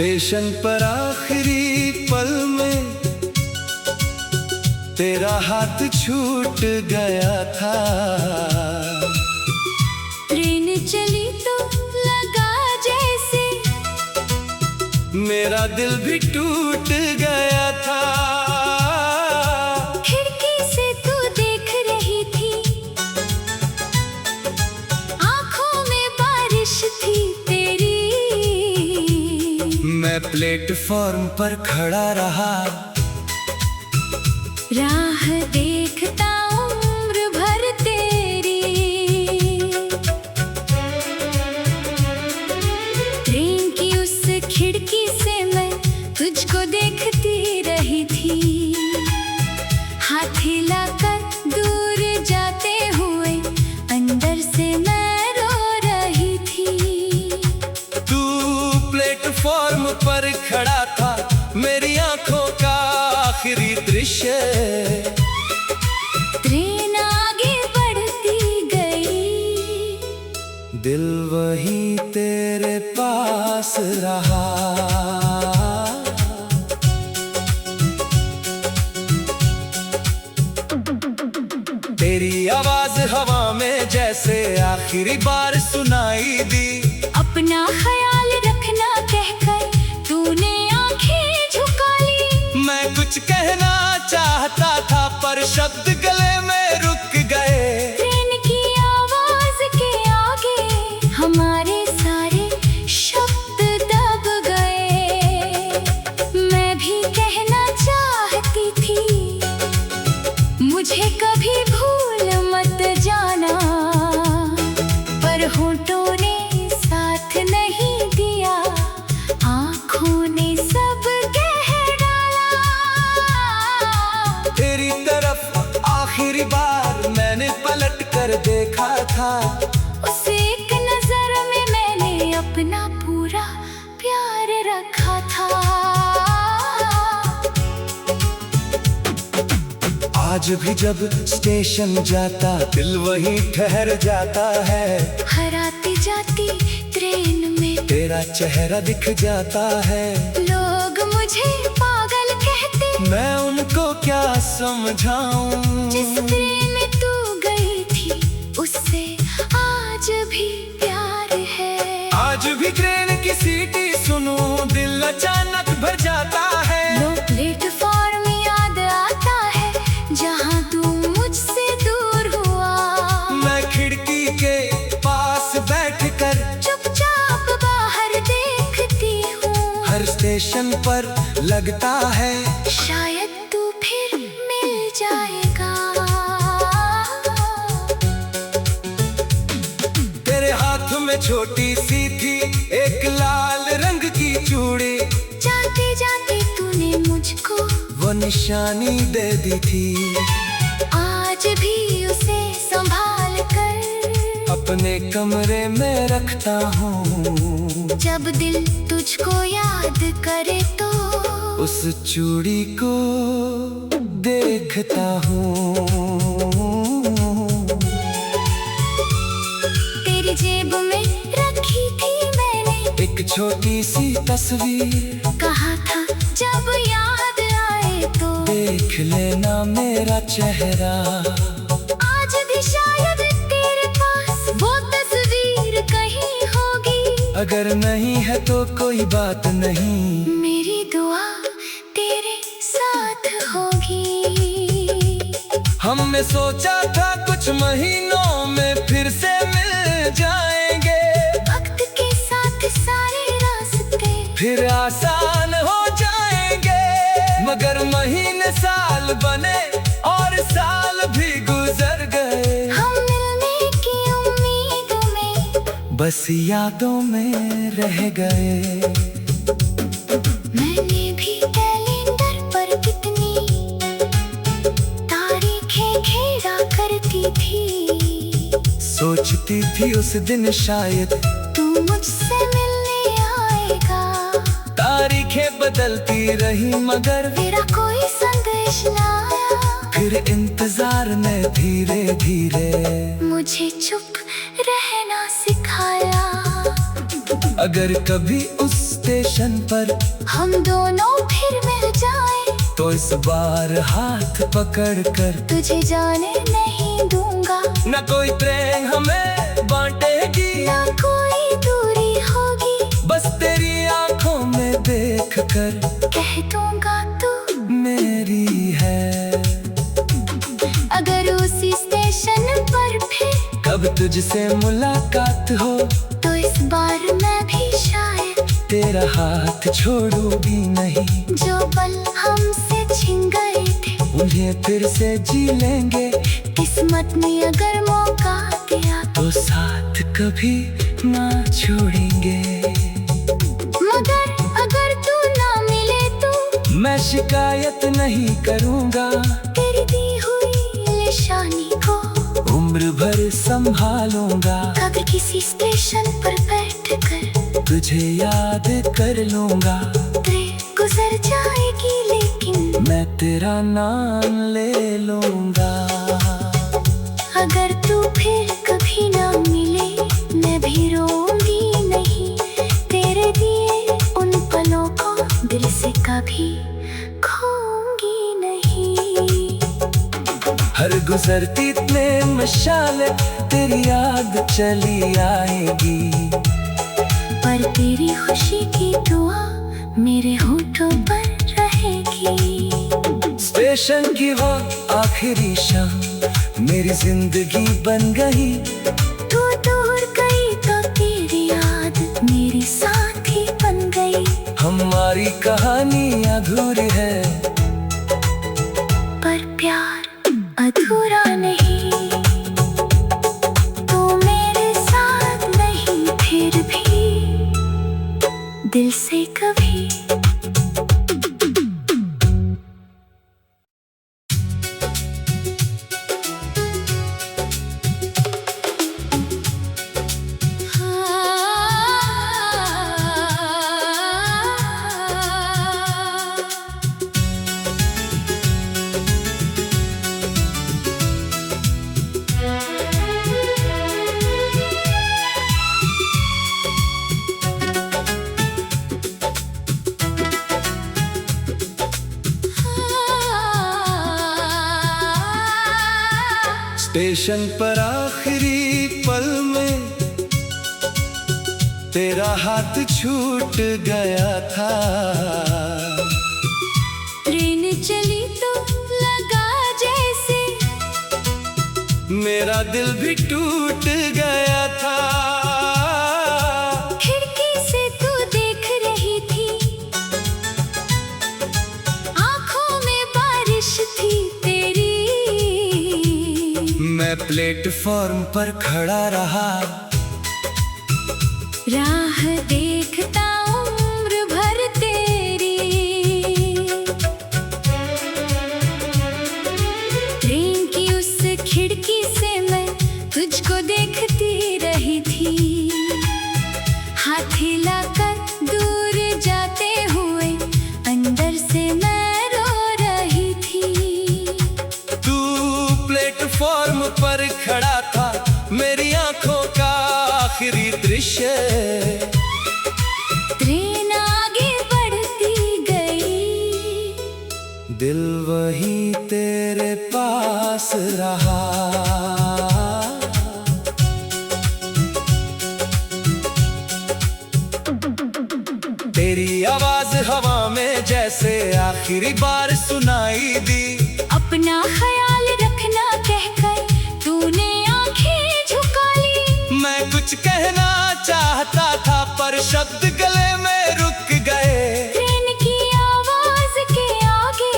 Station पर आखिरी पल में तेरा हाथ छूट गया था। ट्रेन चली तो लगा जैसे मेरा दिल भी टूट गया था। खिड़की से तू देख रही थी, आंखों में बारिश थी तेरी। मैं प्लेटफॉर्म पर खड़ा रहा, राह देखता उम्र भर तेरी। ट्रेन की उस खिड़की से मैं तुझको देखती रही थी, हाथ हिलाकर दूर जाते हुए अंदर से मैं रो रही थी। तू प्लेटफॉर्म पर खड़ा था, मेरी आंखों का आखिरी दृश्य। ट्रेन आगे बढ़ती गई, दिल वहीं तेरे पास रहा। तेरी आवाज हवा में जैसे आखिरी बार सुनाई दी। अपना ख्याल रखना कहकर तूने आंखें झुका ली। मैं कुछ कहना चाहता था पर शब्द गले में रुक गए। ट्रेन की आवाज के आगे हमारे सारे शब्द दब गए। मैं भी कहना चाहती थी, मुझे कभी भूल मत जाना, पर होठों ने साथ नहीं दिया, आँखों ने सब कह डाला। तेरी तरफ आखिरी बार मैंने पलट कर देखा था। उस एक नजर में मैंने अपना पूरा प्यार रखा था। आज भी जब स्टेशन जाता दिल वहीं ठहर जाता है। हर आती जाती ट्रेन में तेरा चेहरा दिख जाता है। लोग मुझे पागल कहते, मैं उनको क्या समझाऊं। जिस ट्रेन में तू गई थी उससे आज भी प्यार है। आज भी ट्रेन की सीटी सुनूं दिल अचानक भर जाता है। लो प्लेटफॉर्म याद आता है जहाँ तू मुझसे दूर हुआ। मैं खिड़की के पास बैठकर चुपचाप बाहर देखती हूँ। हर स्टेशन पर लगता है शायद तू फिर मिल जाएगा। तेरे हाथ में छोटी सी थी एक लाल रंग की चूड़ी। जाते जाते तूने मुझको वो निशानी दे दी थी। आज भी उसे संभाल कर अपने कमरे में रखता हूँ। जब दिल तुझको याद करे तो उस चूड़ी को देखता हूँ। तेरी जेब में रखी थी मैंने एक छोटी सी तस्वीर। कहा था जब याद आए तो देख लेना मेरा चेहरा। आज भी शायद तेरे पास वो तस्वीर कहीं होगी। अगर नहीं है तो कोई बात नहीं, मेरी दुआ तेरे साथ होगी। हमने सोचा था कुछ महीनों में फिर से मिल जाएंगे। वक्त के साथ सारे रास्ते फिर आसान हो जाएंगे। मगर महीने साल बने और साल भी गुजर गए। हम मिलने की उम्मीदों में बस यादों में रह गए। मैंने भी कैलेंडर पर कितनी तारीखें खेड़ा करती थी। सोचती थी उस दिन शायद तू मुझसे मिलने आएगा। तारीखें बदलती रही मगर तेरा कोई संदेश ना आया। फिर इंतजार ने धीरे धीरे मुझे चुप रहना सिखाया। अगर कभी उस स्टेशन पर हम दोनों फिर मिल जाए, तो इस बार हाथ पकड़ कर तुझे जाने नहीं दूंगा। न कोई ट्रेन हमें बांटेगी, ना कोई दूरी होगी, बस तेरी आंखों में देख कर कह दूंगा तू मेरी है। अगर उसी स्टेशन पर फिर कब तुझसे मुलाकात हो, तो इस बार मैं भी शायद तेरा हाथ छोड़ूंगी नहीं। जो पल हमसे छिन गए थे, उन्हें फिर से जी लेंगे। किस्मत ने अगर मौका दिया, तो साथ कभी ना छोड़ेंगे। मगर अगर तू ना मिले तो मैं शिकायत नहीं करूँगा, तेरी दी हुई निशानी को उम्र भर संभालूंगा। अगर किसी स्टेशन पर बैठ कर तुझे याद कर लूंगा, ट्रेन गुजर जाएगी लेकिन मैं तेरा नाम ले लूंगा। अगर तू फिर कभी ना मिले, मैं भी रोऊंगी नहीं। तेरे दिए उन पलों को दिल से कभी खोऊंगी नहीं। हर गुजरती में मशाल तेरी याद चली आएगी, पर तेरी खुशी की दुआ मेरे होठों पर रहेगी। स्टेशन की वो आखिरी शाम मेरी जिंदगी बन गई। तू दूर गई तो तेरी याद मेरी साथी बन गई। हमारी कहानी अधूरी है, पर प्यार अधूरा नहीं। तू मेरे साथ नहीं, फिर भी दिल से कभी। स्टेशन पर आखिरी पल में तेरा हाथ छूट गया था। ट्रेन चली तो लगा जैसे मेरा दिल भी टूट गया था। खिड़की से तू देख रही थी, आंखों में बारिश थी तेरी। मैं प्लेटफॉर्म पर खड़ा रहा, राह देखता उम्र भर तेरी। ट्रेन की उस खिड़की से मैं तुझको देखती रही थी। हाथ हिलाकर दूर जाते हुए अंदर से मैं रो रही थी। तू प्लेटफॉर्म पर खड़ा था, मेरी आंखों का आखिरी दृश्य। ट्रेन आगे बढ़ती गई, दिल वहीं तेरे पास रहा। तेरी आवाज हवा में जैसे आखिरी बार सुनाई दी। अपना ख्याल रखना कहकर तूने आंखें झुका ली। मैं कुछ कहना चाहता था पर शब्द गले में रुक गए। ट्रेन की आवाज के आगे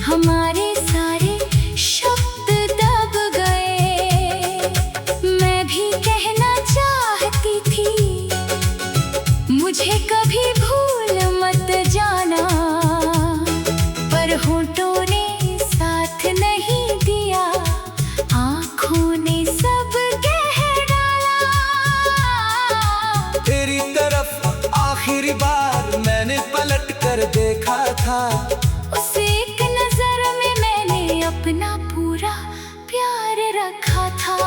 हमारे सारे शब्द दब गए। मैं भी कहना चाहती थी, मुझे कभी भूल मत जाना, पर होठों ने साथ नहीं दिया, आँखों ने सब कह डाला। तेरी तरफ आखिरी बार मैंने पलट कर देखा था। उस एक नजर में मैंने अपना पूरा प्यार रखा था।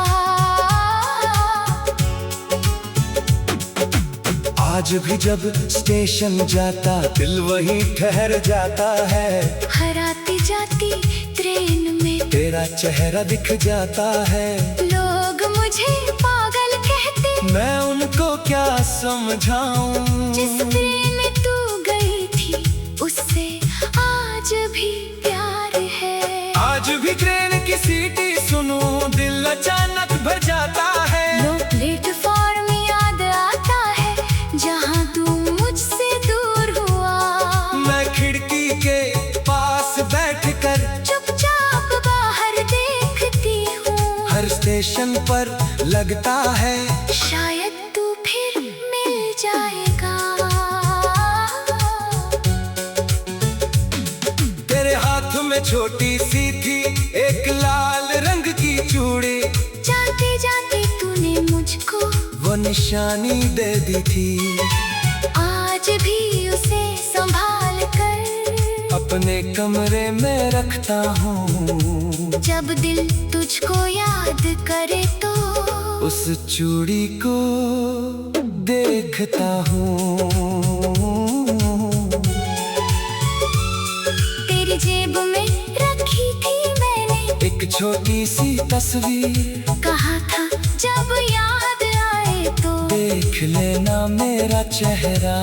आज भी जब स्टेशन जाता दिल वहीं ठहर जाता है। हर आती जाती ट्रेन में तेरा चेहरा दिख जाता है। लोग मुझे पागल कहते, मैं उनको क्या समझाऊं। जिस ट्रेन में तू गई थी उससे आज भी प्यार है। आज भी ट्रेन की सीटी सुनूं दिल अचानक भर जाता है। लो प्लेटफॉर्म याद आता है जहाँ तू मुझसे दूर हुआ। मैं खिड़की के पास बैठकर चुपचाप बाहर देखती हूँ। हर स्टेशन पर लगता है शायद तू फिर मिल जाएगा। तेरे हाथ में छोटी सी थी एक लाल रंग की चूड़ी। जाते जाते तूने मुझको वो निशानी दे दी थी। आज भी उसे संभाल कर अपने कमरे में रखता हूँ। जब दिल तुझको याद करे तो उस चूड़ी को देखता हूँ। तेरी जेब में रखी थी मैंने एक छोटी सी तस्वीर। कहा था जब याद आए तो देख लेना मेरा चेहरा।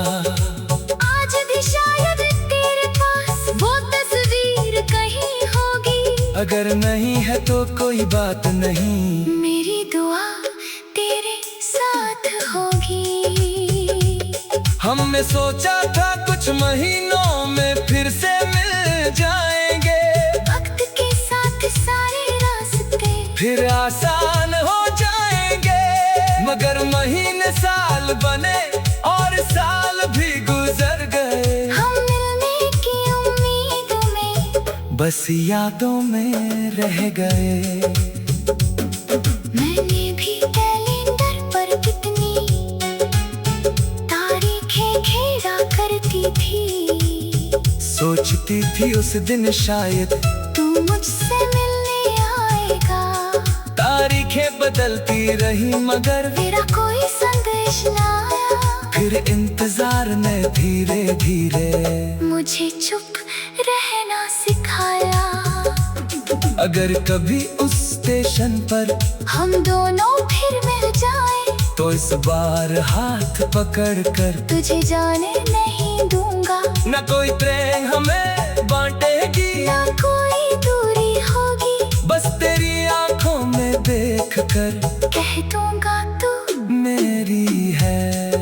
आज भी शायद तेरे पास वो तस्वीर कहीं होगी। अगर नहीं है तो कोई बात नहीं, मेरी दुआ तेरे साथ होगी। हमने सोचा था कुछ महीनों में फिर से मिल जाएंगे। वक्त के साथ सारे रास्ते फिर आसान हो जाएंगे। मगर महीने साल बने और साल भी गुजर गए। हम मिलने की उम्मीदों में बस यादों में रह गए। मैंने भी कैलेंडर पर कितनी तारीखें घेरा करती थी। सोचती थी उस दिन शायद तू मुझसे मिलने आएगा। तारीखें बदलती रही मगर तेरा कोई संदेश ना आया। फिर इंतजार ने धीरे धीरे मुझे चुप रहना सिखाया। अगर कभी उस स्टेशन पर हम दोनों फिर मिल जाए तो इस बार हाथ पकड़ कर तुझे जाने नहीं दूंगा। न कोई ट्रेन हमें बांटेगी ना कोई दूरी होगी। बस तेरी आंखों में देख कर कह दूंगा तू मेरी है।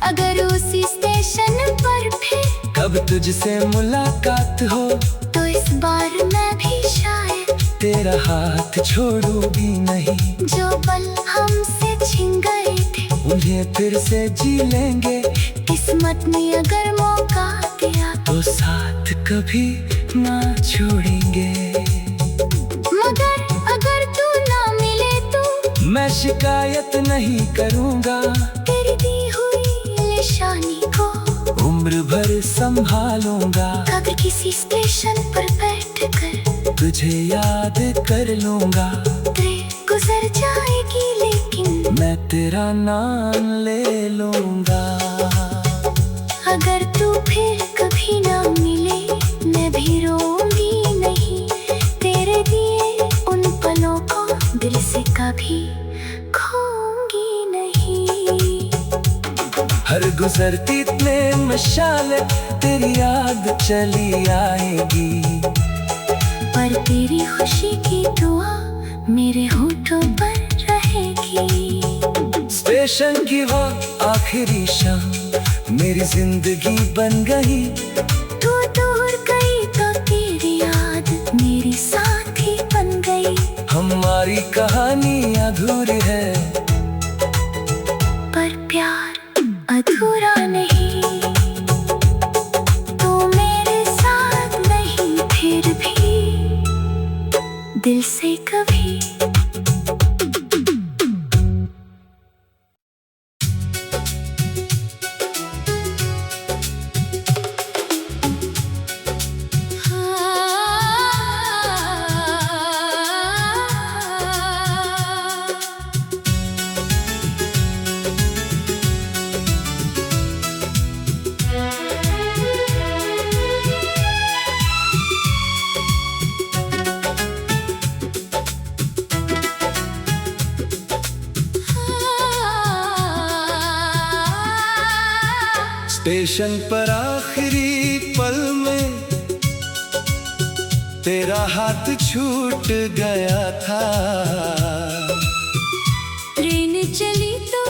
अगर उसी स्टेशन पर फिर कब तुझसे मुलाकात हो तो इस बार मैं भी शायद तेरा हाथ छोड़ूंगी नहीं। जो पल हमसे छिन गए थे उन्हें फिर से जी लेंगे। किस्मत ने अगर मौका दिया तो साथ कभी ना छोड़ेंगे। मगर अगर तू ना मिले तो मैं शिकायत नहीं करूँगा। तेरी दी हुई निशानी को उम्र भर संभालूंगा। अगर किसी स्टेशन पर बैठकर तुझे याद कर लूंगा। ट्रेन गुजर जाएगी लेकिन मैं तेरा नाम ले लूंगा। अगर तू फिर कभी ना मिले मैं भी रोऊंगी नहीं। तेरे दिए उन पलों को दिल से कभी खोऊंगी नहीं। हर गुजरती ट्रेन में शाले तेरी याद चली आएगी। पर तेरी खुशी की दुआ मेरे होठों पर रहेगी। स्टेशन की वो आखिरी शाम मेरी जिंदगी बन गई। तू दूर गई तो तेरी याद मेरी साथी बन गई। हमारी कहानी अधूरी है पर प्यार अधूरा नहीं। तू मेरे साथ नहीं फिर भी दिल से कभी। स्टेशन पर आखिरी पल में तेरा हाथ छूट गया था। ट्रेन चली तो